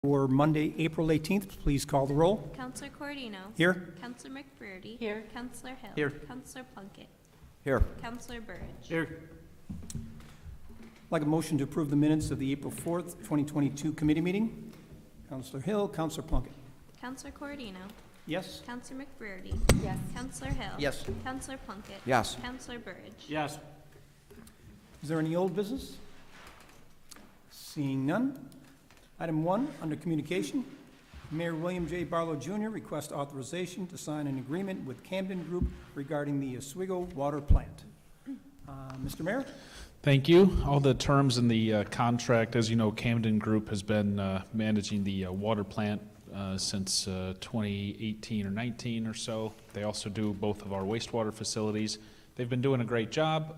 For Monday, April 18th, please call the roll. Counselor Cordino. Here. Counselor McBurdy. Here. Counselor Hill. Here. Counselor Plunkett. Here. Counselor Burridge. Here. I'd like a motion to approve the minutes of the April 4th, 2022 committee meeting. Counselor Hill, Counselor Plunkett. Counselor Cordino. Yes? Counselor McBurdy. Yes. Counselor Hill. Yes. Counselor Plunkett. Yes. Counselor Burridge. Yes. Is there any old business? Seeing none. Item 1, under communication, Mayor William J. Barlow Jr. requests authorization to sign an agreement with Camden Group regarding the Oswego water plant. Mr. Mayor? Thank you. All the terms in the contract, as you know, Camden Group has been managing the water plant since 2018 or 19 or so. They also do both of our wastewater facilities. They've been doing a great job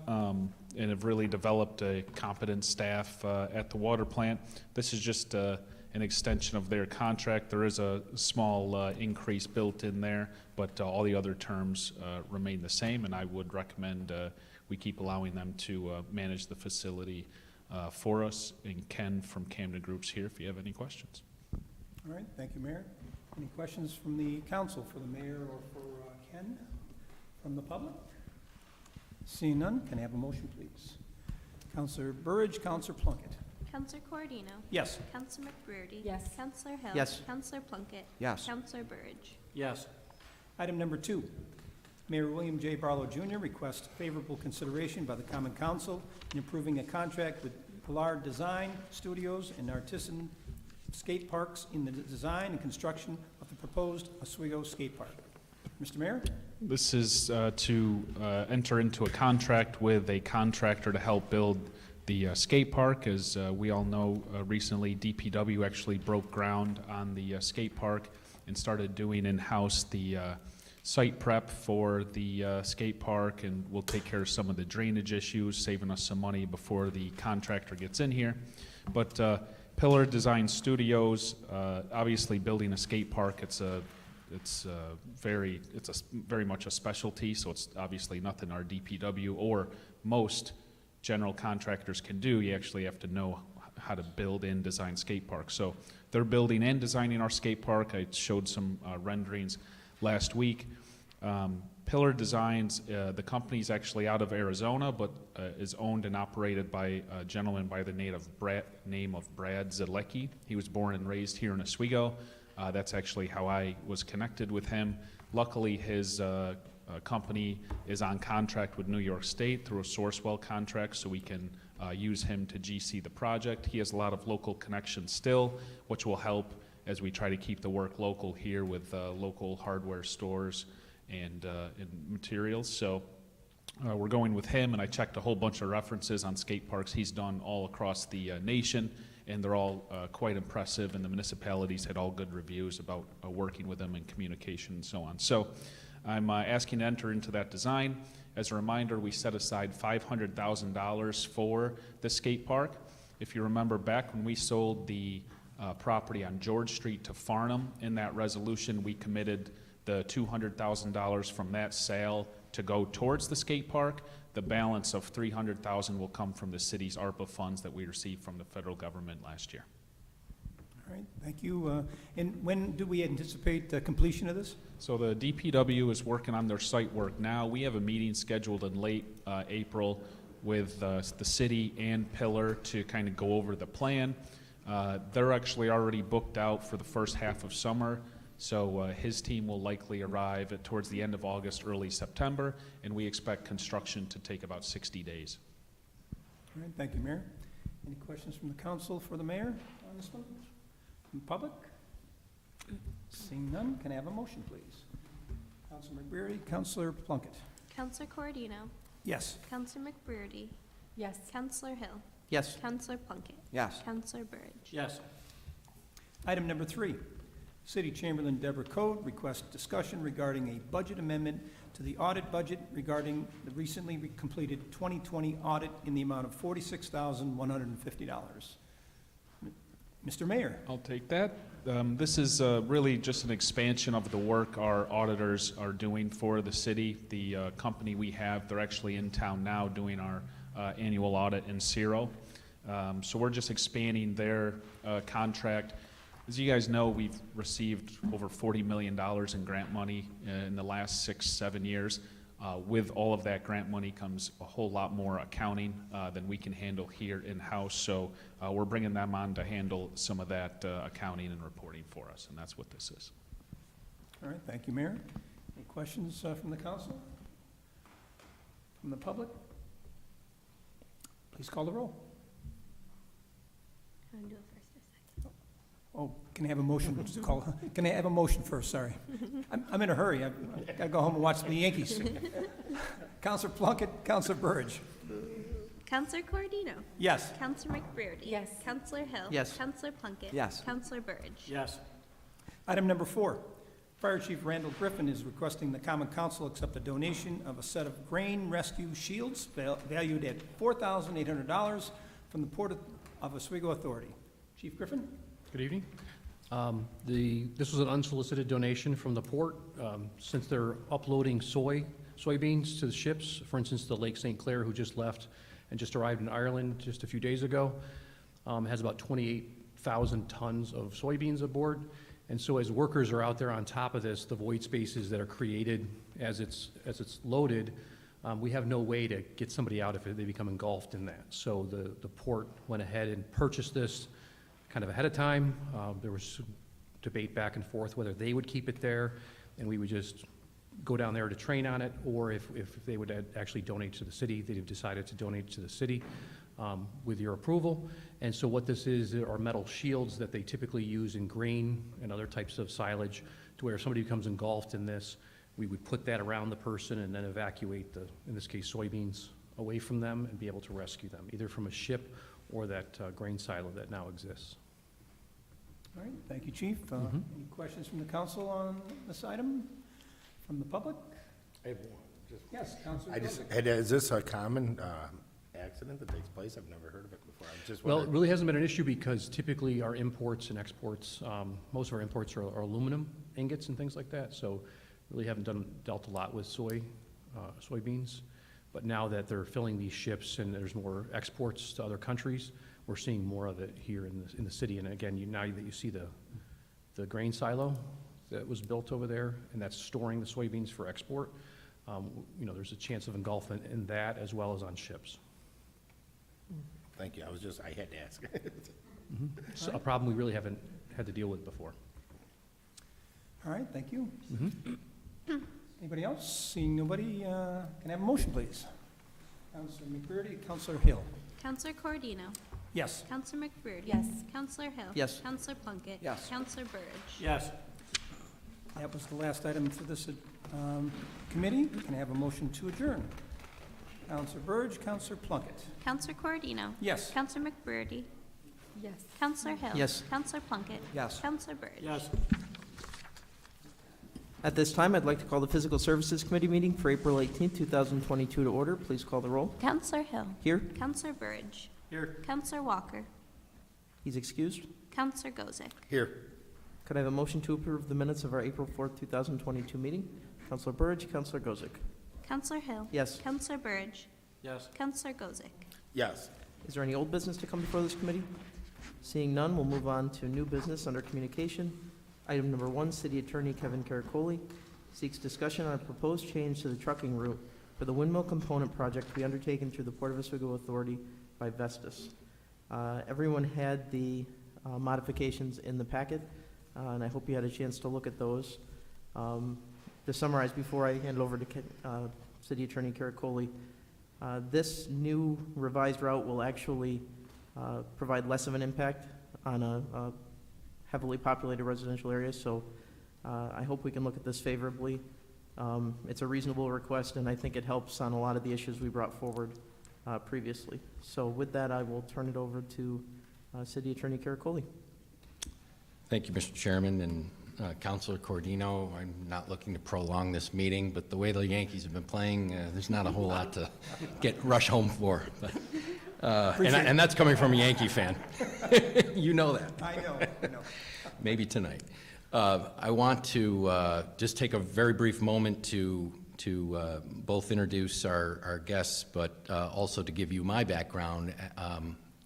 and have really developed a competent staff at the water plant. This is just an extension of their contract. There is a small increase built in there, but all the other terms remain the same, and I would recommend we keep allowing them to manage the facility for us. And Ken from Camden Group's here if you have any questions. All right, thank you, Mayor. Any questions from the council for the mayor or for Ken from the public? Seeing none, can I have a motion, please? Counselor Burridge, Counselor Plunkett. Counselor Cordino. Yes. Counselor McBurdy. Yes. Counselor Hill. Yes. Counselor Plunkett. Yes. Counselor Burridge. Yes. Item number 2, Mayor William J. Barlow Jr. requests favorable consideration by the Common Council in approving a contract with Pilar Design Studios and Artisan Skate Parks in the design and construction of the proposed Oswego Skate Park. Mr. Mayor? This is to enter into a contract with a contractor to help build the skate park. As we all know, recently DPW actually broke ground on the skate park and started doing in-house the site prep for the skate park, and we'll take care of some of the drainage issues, saving us some money before the contractor gets in here. But Pillar Design Studios, obviously building a skate park, it's very much a specialty, so it's obviously nothing our DPW or most general contractors can do. You actually have to know how to build and design skate parks. So they're building and designing our skate park. I showed some renderings last week. Pillar Designs, the company's actually out of Arizona, but is owned and operated by a gentleman by the name of Brad Zelecki. He was born and raised here in Oswego. That's actually how I was connected with him. Luckily, his company is on contract with New York State through a Sourcewell contract, so we can use him to GC the project. He has a lot of local connections still, which will help as we try to keep the work local here with local hardware stores and materials. So we're going with him, and I checked a whole bunch of references on skate parks he's done all across the nation, and they're all quite impressive, and the municipalities had all good reviews about working with them in communication and so on. So I'm asking to enter into that design. As a reminder, we set aside $500,000 for the skate park. If you remember back when we sold the property on George Street to Farnham, in that resolution we committed the $200,000 from that sale to go towards the skate park. The balance of $300,000 will come from the city's ARPA funds that we received from the federal government last year. All right, thank you. And when do we anticipate completion of this? So the DPW is working on their site work now. We have a meeting scheduled in late April with the city and Pillar to kind of go over the plan. They're actually already booked out for the first half of summer. So his team will likely arrive towards the end of August, early September, and we expect construction to take about 60 days. All right, thank you, Mayor. Any questions from the council for the mayor on this one? From the public? Seeing none, can I have a motion, please? Councilor McBurdy, Councilor Plunkett. Counselor Cordino. Yes. Counselor McBurdy. Yes. Counselor Hill. Yes. Counselor Plunkett. Yes. Counselor Burridge. Yes. Item number 3, City Chamberlain Deborah Code requests discussion regarding a budget amendment to the audit budget regarding the recently completed 2020 audit in the amount of $46,150. Mr. Mayor. I'll take that. This is really just an expansion of the work our auditors are doing for the city. The company we have, they're actually in town now doing our annual audit in Ciro. So we're just expanding their contract. As you guys know, we've received over $40 million in grant money in the last 6-7 years. With all of that grant money comes a whole lot more accounting than we can handle here in-house. So we're bringing them on to handle some of that accounting and reporting for us, and that's what this is. All right, thank you, Mayor. Any questions from the council? From the public? Please call the roll. You wanna do it first or second? Oh, can I have a motion to call, can I have a motion first, sorry? I'm in a hurry, I've got to go home and watch the Yankees. Counselor Plunkett, Counselor Burge. Counselor Cordino? Yes. Counselor McBurdy? Yes. Counselor Hill? Yes. Counselor Plunkett? Yes. Counselor Burge? Yes. Item number 4, Fire Chief Randall Griffin is requesting the Common Council accept a donation of a set of grain rescue shields valued at $4,800 from the Port of Oswego Authority. Chief Griffin? Good evening. This was an unsolicited donation from the port. Since they're uploading soybeans to the ships, for instance, the Lake St. Clair, who just left and just arrived in Ireland just a few days ago, has about 28,000 tons of soybeans aboard. And so as workers are out there on top of this, the void spaces that are created as it's loaded, we have no way to get somebody out if they become engulfed in that. So the port went ahead and purchased this kind of ahead of time. There was debate back and forth whether they would keep it there and we would just go down there to train on it, or if they would actually donate to the city. They've decided to donate to the city with your approval. And so what this is are metal shields that they typically use in grain and other types of silage, to where if somebody becomes engulfed in this, we would put that around the person and then evacuate the, in this case, soybeans away from them and be able to rescue them, either from a ship or that grain silo that now exists. All right, thank you, Chief. Any questions from the council on this item? From the public? I have one. Yes, Counselor. Is this a common accident that takes place? I've never heard of it before. I'm just Well, it wondering. really hasn't been an issue because typically our imports and exports, most of our imports are aluminum ingots and things like that. So really haven't dealt a lot with soybeans. But now that they're filling these ships and there's more exports to other countries, we're seeing more of it here in the city. And again, now that you see the grain silo that was built over there, and that's storing the soybeans for export, there's a chance of engulfment in that as well as on ships. Thank you. I had to ask. Mm-hmm. It's a problem we really haven't had to deal with before. All right, thank you. Anybody else? Seeing nobody, can I have a motion, please? Counselor McBurdy, Counselor Hill. Counselor Cordino? Yes. Counselor McBurdy? Yes. Counselor Hill? Yes. Counselor Plunkett? Yes. Counselor Burge? Yes. That was the last item for this committee. Can I have a motion to adjourn? Counselor Burge, Counselor Plunkett. Counselor Cordino? Yes. Counselor McBurdy? Yes. Counselor Hill? Yes. Counselor Plunkett? Yes. Counselor Burge? At this time, I'd like to call the Physical Services Committee meeting for April 18th, 2022 to order. Please call the roll. Counselor Hill? Here. Counselor Burge? Here. Counselor Walker? He's excused. Counselor Gozick? Here. Could I have a motion to approve the minutes of our April 4th, 2022 meeting? Counselor Burge, Counselor Gozick. Counselor Hill? Yes. Counselor Burge? Yes. Counselor Gozick? Yes. Is there any old business to come before this committee? Seeing none, we'll move on to new business under communication. Item number 1, City Attorney Kevin Caracoli seeks discussion on a proposed change to the trucking route for the windmill component project to be undertaken through the Port of Oswego Authority by Vestas. Everyone had the modifications in the packet, and I hope you had a chance to look at those. To summarize, before I hand it over to City Attorney Caracoli, this new revised route will actually provide less of an impact on a heavily populated residential area, so I hope we can look at this favorably. It's a reasonable request, and I think it helps on a lot of the issues we brought forward previously. So with that, I will turn it over to City Attorney Caracoli. Thank you, Mr. Chairman, and Councilor Cordino. I'm not looking to prolong this meeting, but the way the Yankees have been playing, there's not a whole lot to rush home for. But, and that's coming from a Yankee fan. You know that. I know. Maybe tonight. I want to just take a very brief moment to both introduce our guests, but also to give you my background.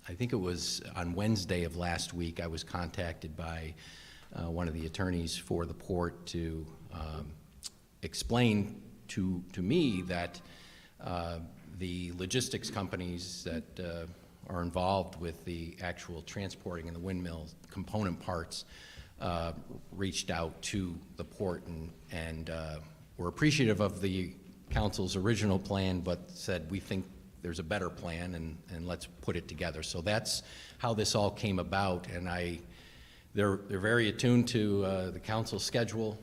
I think it was on Wednesday of last week, I was contacted by one of the attorneys for the port to explain to me that the logistics companies that are involved with the actual transporting and the windmill component parts reached out to the port and were appreciative of the council's original plan, but said, we think there's a better plan, and let's put it together. So that's how this all came about, and they're very attuned to the council schedule,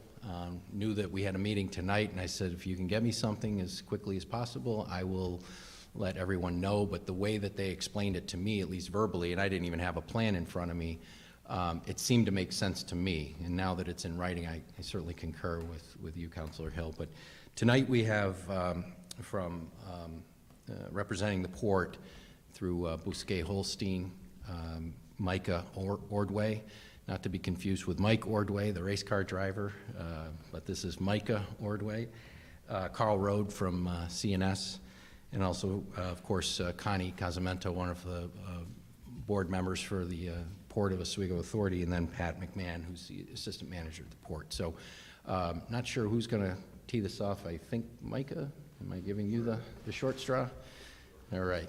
knew that we had a meeting tonight, and I said, if you can get me something as quickly as possible, I will let everyone know. But the way that they explained it to me, at least verbally, and I didn't even have a plan in front of me, it seemed to make sense to me. And now that it's in writing, I certainly concur with you, Councilor Hill. But tonight we have from representing the port through Bousquet Holstein, Micah Ordway, not to be confused with Mike Ordway, the race car driver, but this is Micah Ordway, Carl Rode from CNS, and also, of course, Connie Casamento, one of the board members for the Port of Oswego Authority, and then Pat McMahon, who's the assistant manager at the port. So not sure who's going to tee this off. I think Micah, am I giving you the short straw? All right.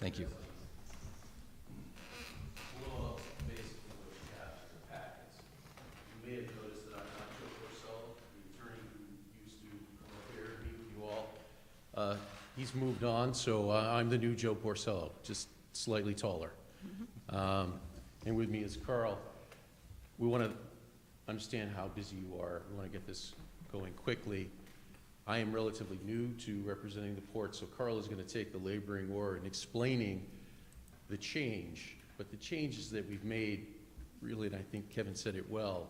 Thank you. Well, basically what you have is the packets. You may have noticed that I'm not Joe Porcello, the attorney who used to come up here and meet with you all. He's moved on, so I'm the new Joe Porcello, just slightly taller. And with me is Carl. We want to understand how busy you are. We want to get this going quickly. I am relatively new to representing the port, so Carl is going to take the laboring oar in explaining the change. But the changes that we've made, really, and I think Kevin said it well,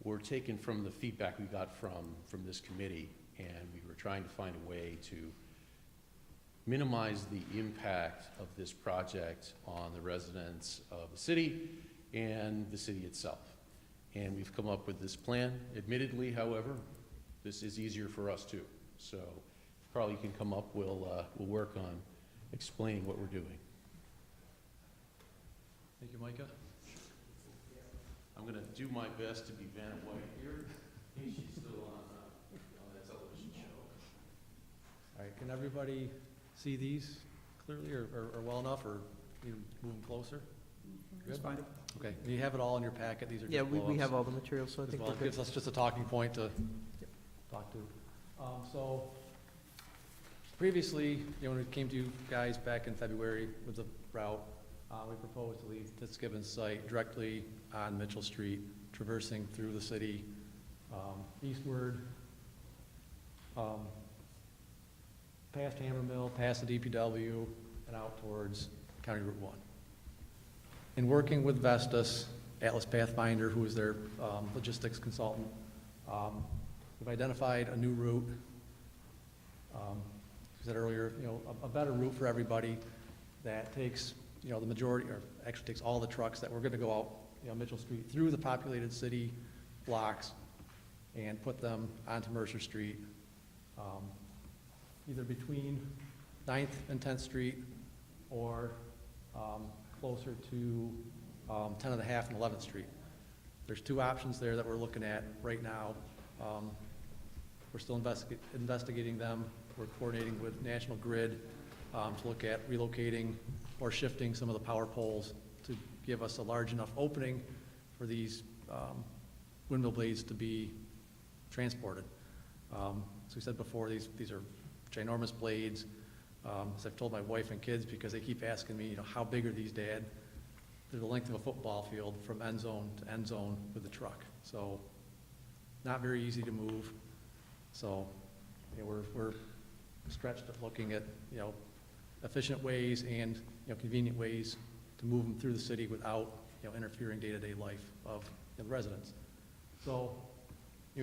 were taken from the feedback we got from this committee, and we were trying to find a way to minimize the impact of this project on the residents of the city and the city itself. And we've come up with this plan. Admittedly, however, this is easier for us too. So, Carl, you can come up. We'll work on explaining what we're doing. Thank you, Micah. I'm going to do my best to be Vanna White here. I think she's still on that television show. All right, can everybody see these clearly or well enough, or you move them closer? That's Good? fine. Okay, you have it all in your packet. These are Yeah, just we blow-ups. have all the materials, so I As think well, we're it good. gives us just a talking point to talk to. So previously, when we came to you guys back in February with the route, we proposed to leave Fitzgibbon's site directly on Mitchell Street, traversing through the city, eastward, past Hammermill, past the DPW, and out towards County Route 1. In working with Vestas, Atlas Pathfinder, who is their logistics consultant, we've identified a new route. As I said earlier, a better route for everybody that takes, the majority, or actually takes all the trucks that we're going to go out, Mitchell Street through the populated city blocks and put them onto Mercer Street, either between 9th and 10th Street or closer to 10th and a half and 11th Street. There's two options there that we're looking at right now. We're still investigating them. We're coordinating with National Grid to look at relocating or shifting some of the power poles to give us a large enough opening for these windmill blades to be transported. As we said before, these are ginormous blades. As I've told my wife and kids, because they keep asking me, how big are these, Dad? They're the length of a football field from end zone to end zone with the truck. So not very easy to move. So we're stretched at looking at efficient ways and convenient ways to move them through the city without interfering day-to-day life of the residents. So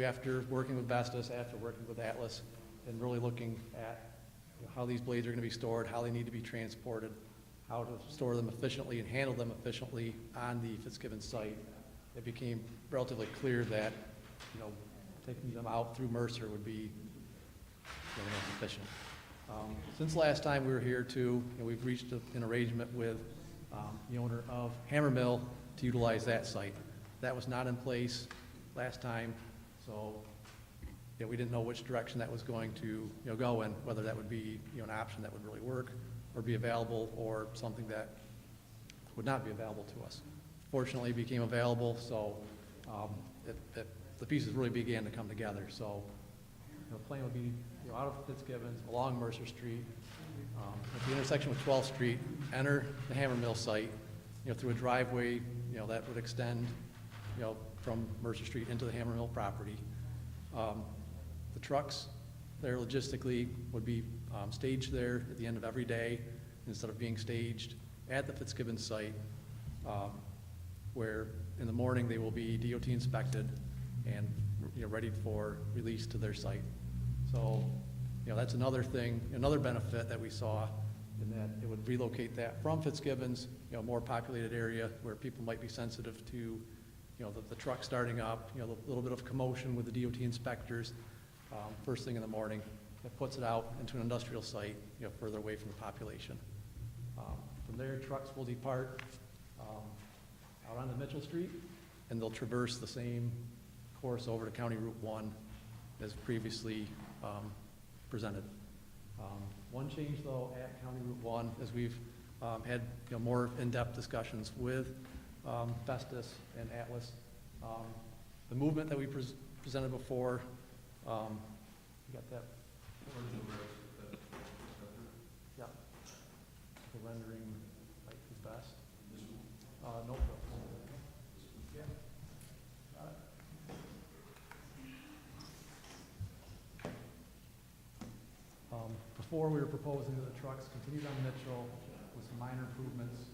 after working with Vestas, after working with Atlas, and really looking at how these blades are going to be stored, how they need to be transported, how to store them efficiently and handle them efficiently on the Fitzgibbon site, it became relatively clear that taking them out through Mercer would be the most efficient. Since last time we were here too, we've reached an arrangement with the owner of Hammer Mill, to utilize that site. That was not in place last time, so we didn't know which direction that was going to go in, whether that would be an option that would really work or be available, or something that would not be available to us. Fortunately, it became available, so the pieces really began to come together. So the plan would be out of Fitzgibbons, along Mercer Street, at the intersection with 12th Street, enter the Hammer Mill site, through a driveway, that would extend, from Mercer Street into the Hammer Mill property. The trucks there logistically would be staged there at the end of every day, instead of being staged at the Fitzgibbons site, where in the morning they will be DOT inspected and ready for release to their site. So, that's another thing, another benefit that we saw, in that it would relocate that from Fitzgibbons, a more populated area where people might be sensitive to, the truck starting up, the little bit of commotion with the DOT inspectors, first thing in the morning. It puts it out into an industrial site, further away from the population. From there, trucks will depart out onto Mitchell Street, and they'll traverse the same course over to County Route 1 as previously presented. One change, though, at County Route 1, as we've had more in-depth discussions with Festus and Atlas, the movement that we presented before, you got that? Yeah. The rendering like is best. No. Yeah. Got it. Before, we were proposing that the trucks continued on Mitchell with some minor improvements,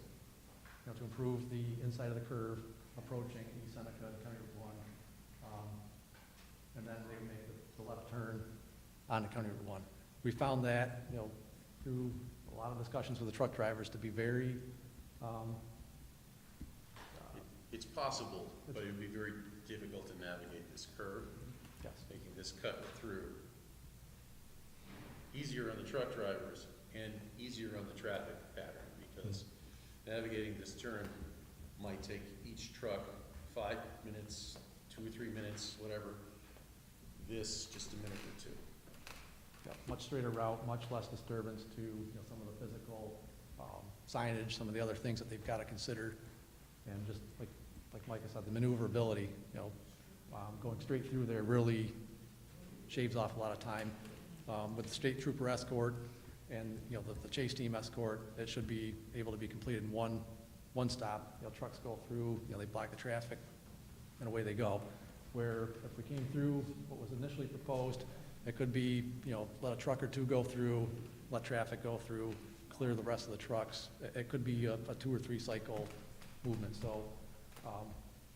to improve the inside of the curve approaching East Seneca and County Route 1. And then they would make the left turn onto County Route 1. We found that, through a lot of discussions with the truck drivers, to be very, It's possible, but it would be very difficult to navigate this curve, yes, making this cut through easier on the truck drivers and easier on the traffic pattern, because navigating this turn might take each truck 5 minutes, 2 or 3 minutes, whatever. This, just a minute or two. yeah, much straighter route, much less disturbance to some of the physical signage, some of the other things that they've got to consider, and just like Micah said, the maneuverability. Going straight through there really shaves off a lot of time. With the state trooper escort and the chase team escort, it should be able to be completed in one stop. Trucks go through, they block the traffic, and away they go. Where if we came through what was initially proposed, it could be, let a truck or two go through, let traffic go through, clear the rest of the trucks. It could be a 2 or 3 cycle movement. So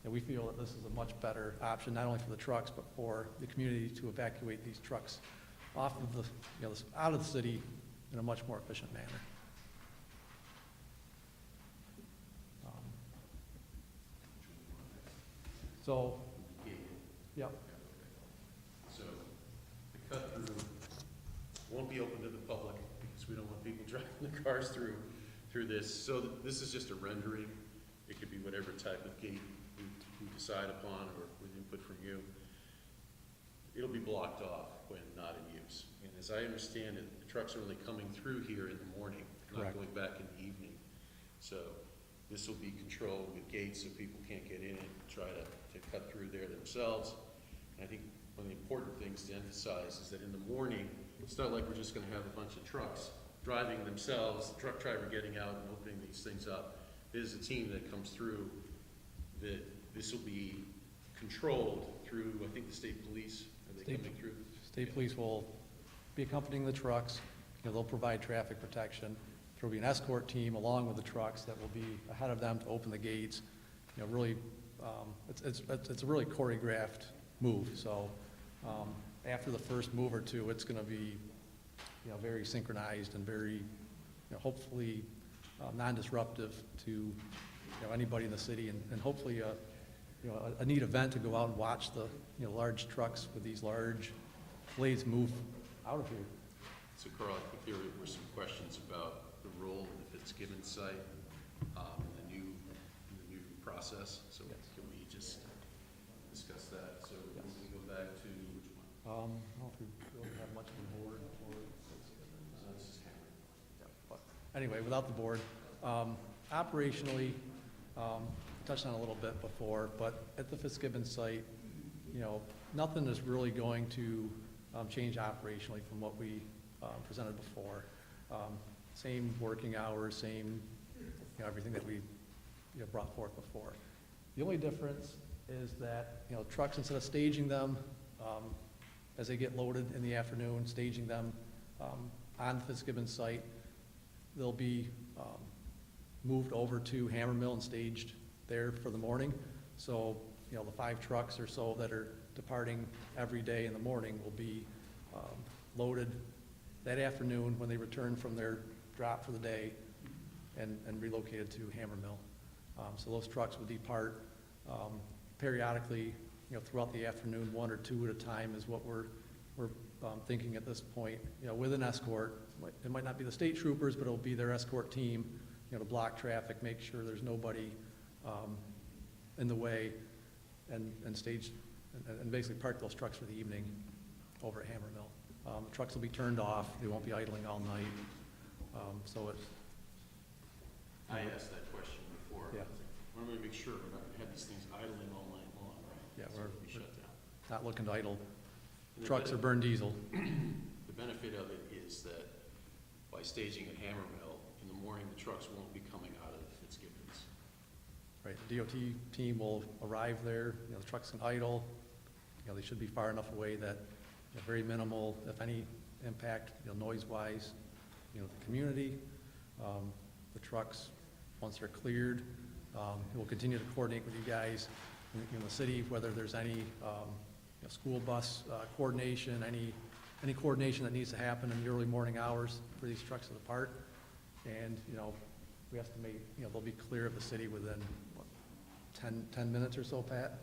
we feel that this is a much better option, not only for the trucks, but for the community to evacuate these trucks off of the, out of the city in a much more efficient manner. So, yep. So the cut through won't be open to the public, because we don't want people driving the cars through this. So this is just a rendering. It could be whatever type of gate we decide upon, or with input from you. It'll be blocked off when not in use. And as I understand it, the trucks are only coming through here in the morning, not Correct. going back in the evening. So this will be controlled with gates so people can't get in and try to cut through there themselves. And I think one of the important things to emphasize is that in the morning, it's not like we're just going to have a bunch of trucks driving themselves, the truck driver getting out and opening these things up. There's a team that comes through that this will be controlled through, I think, the state police. Are they coming through? State police will be accompanying the trucks. They'll provide traffic protection. There will be an escort team along with the trucks that will be ahead of them to open the gates. Really, it's a really choreographed move. So after the first move or two, it's going to be very synchronized and very hopefully non-disruptive to anybody in the city, and hopefully a neat event to go out and watch the large trucks with these large blades move out of here. So Carl, I think there were some questions about the role of the Fitzgibbons site. in the new process. So can we just discuss that? So we go back to which one? I don't know if we really have much of a board or. This is Cameron. But anyway, without the board, operationally, touched on it a little bit before, but at the Fitzgibbon site, you know, nothing is really going to change operationally from what we presented before. Same working hours, same, you know, everything that we, you know, brought forth before. The only difference is that, you know, trucks, instead of staging them as they get loaded in the afternoon, staging them on the Fitzgibbon site, they'll be moved over to Hammer Mill and staged there for the morning. So, you know, the 5 trucks or so that are departing every day in the morning will be loaded that afternoon when they return from their drop for the day and relocated to Hammer Mill. So those trucks will depart periodically, you know, throughout the afternoon, 1 or 2 at a time is what we're thinking at this point, you know, with an escort. It might not be the state troopers, but it'll be their escort team, you know, to block traffic, make sure there's nobody in the way, and stage, and basically park those trucks for the evening over at Hammer Mill. The trucks will be turned off, they won't be idling all night, so it's, I asked that question before. Yeah. I want to make sure we're not going to have these things idling all night long, right? Yeah, So we're- it'll be shut down. not looking to idle. And the Trucks are benefit- burn diesel. The benefit of it is that by staging at Hammer Mill, in the morning, the trucks won't be coming out of Fitzgibbons. Right, the DOT team will arrive there, you know, the trucks can idle, you know, they should be far enough away that, you know, very minimal, if any, impact, you know, noise-wise, you know, the community. The trucks, once they're cleared, we'll continue to coordinate with you guys in the city, whether there's any, you know, school bus coordination, any coordination that needs to happen in the early morning hours for these trucks to depart. And, you know, we estimate, you know, they'll be clear of the city within, what, 10 minutes or so, Pat?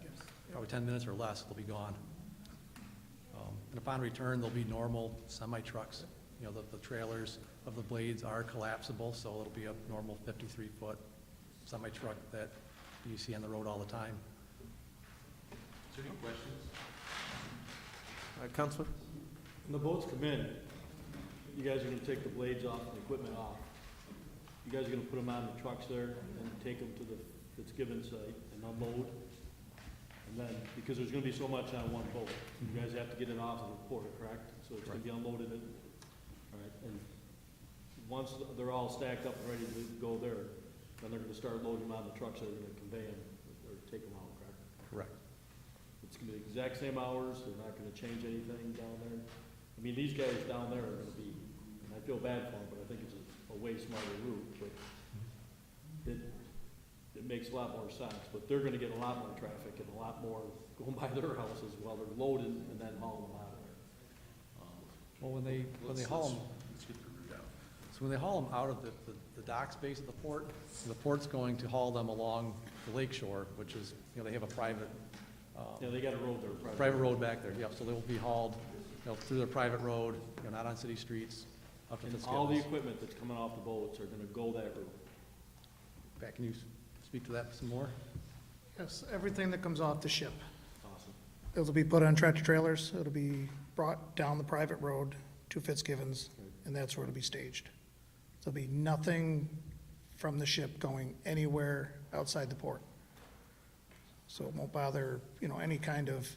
Probably 10 minutes or less, they'll be gone. And upon return, there'll be normal semi-trucks. You know, the trailers of the blades are collapsible, so it'll be a normal 53-foot semi-truck that you see on the road all the time. Is there any questions? Counselor? When the boats come in, you guys are gonna take the blades off and the equipment off. You guys are gonna put them on the trucks there and take them to the Fitzgibbon site and unload. And then, because there's gonna be so much on one boat, you guys have to get it off of the port, correct? So it's gonna be unloaded in, all right, and once they're all stacked up and ready to go there, then they're gonna start loading them on the trucks, they're gonna convey them or take them out, correct? Correct. It's gonna be the exact same hours, they're not gonna change anything down there. I mean, these guys down there are gonna be, and I feel bad for them, but I think it's a way smarter route, but it makes a lot more sense, but they're gonna get a lot more traffic and a lot more going by their houses while they're loaded and then hauling them out of there. Well, when they haul them, Let's get the route out. so when they haul them out of the dock space at the port's going to haul them along the lake shore, which is, you know, they have a private, Yeah, they got a road there. private road back there, yep, so they will be hauled, you know, through their private road, you know, not on city streets, up to And all the Fitzgibbons. equipment that's coming off the boats are gonna go that route. Pat, can you speak to that some more? Yes, everything that comes off the ship. Awesome. It'll be put on tractor trailers, it'll be brought down the private road to Fitzgibbons, and that's where it'll be staged. There'll be nothing from the ship going anywhere outside the port. So it won't bother, you know, any kind of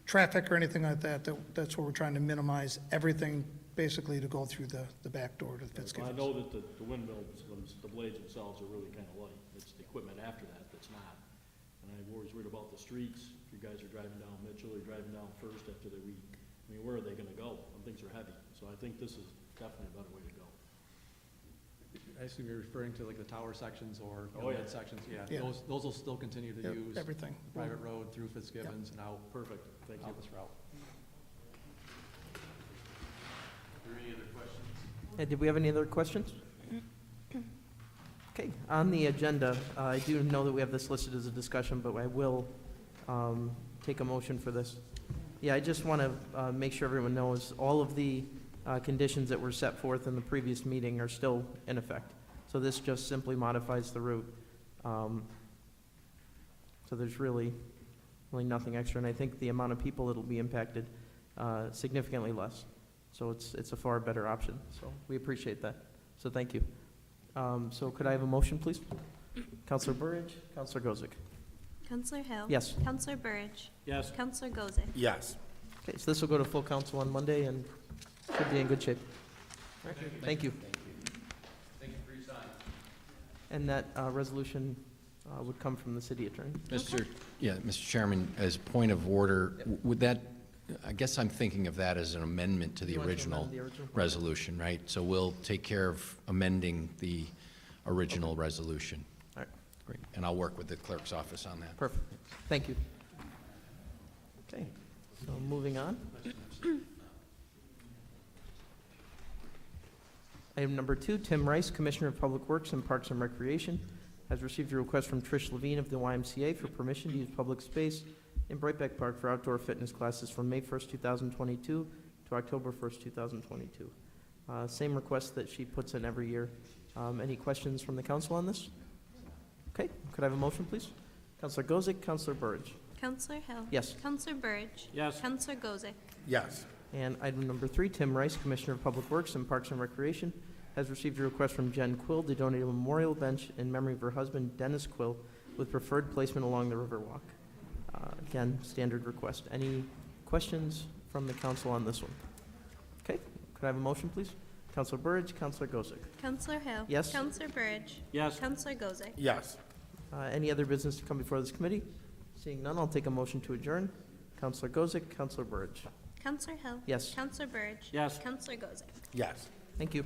traffic or anything like that. That's where we're trying to minimize everything, basically to go through the back door to I Fitzgibbons. know that the windmills, the blades themselves are really kinda light. It's the equipment after that that's not. And I've always worried about the streets. If you guys are driving down Mitchell or driving down First after the week, I mean, where are they gonna go? Them things are heavy. So I think this is definitely a better way to go. I assume you're referring to like the tower sections or Oh, yeah. mid sections, yeah. Yeah. Those will still continue to Yep, use everything. the private road through Fitzgibbons and out, Perfect, thank you. out this route. Are there any other questions? Did we have any other questions? Okay, on the agenda, I do know that we have this listed as a discussion, but I will take a motion for this. Yeah, I just want to make sure everyone knows, all of the conditions that were set forth in the previous meeting are still in effect. So this just simply modifies the route. So there's really nothing extra, and I think the amount of people that'll be impacted, significantly less. So it's a far better option, so we appreciate that. So thank you. So could I have a motion, please? Counselor Burridge, Counselor Gozick. Counselor Hill. Yes. Counselor Burridge. Yes. Counselor Gozick. Yes. Okay, so this will go to full council on Monday and should be in good shape. All right, thank you. Thank you for your time. And that resolution would come from the city attorney. Mr. Chairman, as a point of order, would that, I guess I'm thinking of that as an amendment to the You want to original amend the original? resolution, right? So we'll take care of amending the original resolution. All right. Great. And I'll work with the clerk's office on that. Perfect. Thank you. Okay, so moving on. Item number 2, Tim Rice, Commissioner of Public Works and Parks and Recreation, has received a request from Trish Levine of the YMCA for permission to use public space in Brightback Park for outdoor fitness classes from May 1st, 2022 to October 1st, 2022. Same request that she puts in every year. Any questions from the council on this? Okay, could I have a motion, please? Counselor Gozick, Counselor Burridge. Counselor Hill. Yes. Counselor Burridge. Yes. Counselor Gozick. Yes. And item number 3, Tim Rice, Commissioner of Public Works and Parks and Recreation, has received a request from Jen Quill to donate a memorial bench in memory of her husband, Dennis Quill, with preferred placement along the Riverwalk. Again, standard request. Any questions from the council on this one? Okay, could I have a motion, please? Counselor Burridge, Counselor Gozick. Counselor Hill. Yes. Counselor Burridge. Yes. Counselor Gozick. Yes. Any other business to come before this committee? Seeing none, I'll take a motion to adjourn. Counselor Gozick, Counselor Burridge. Counselor Hill. Yes. Counselor Burridge. Yes. Counselor Gozick. Yes. Thank you.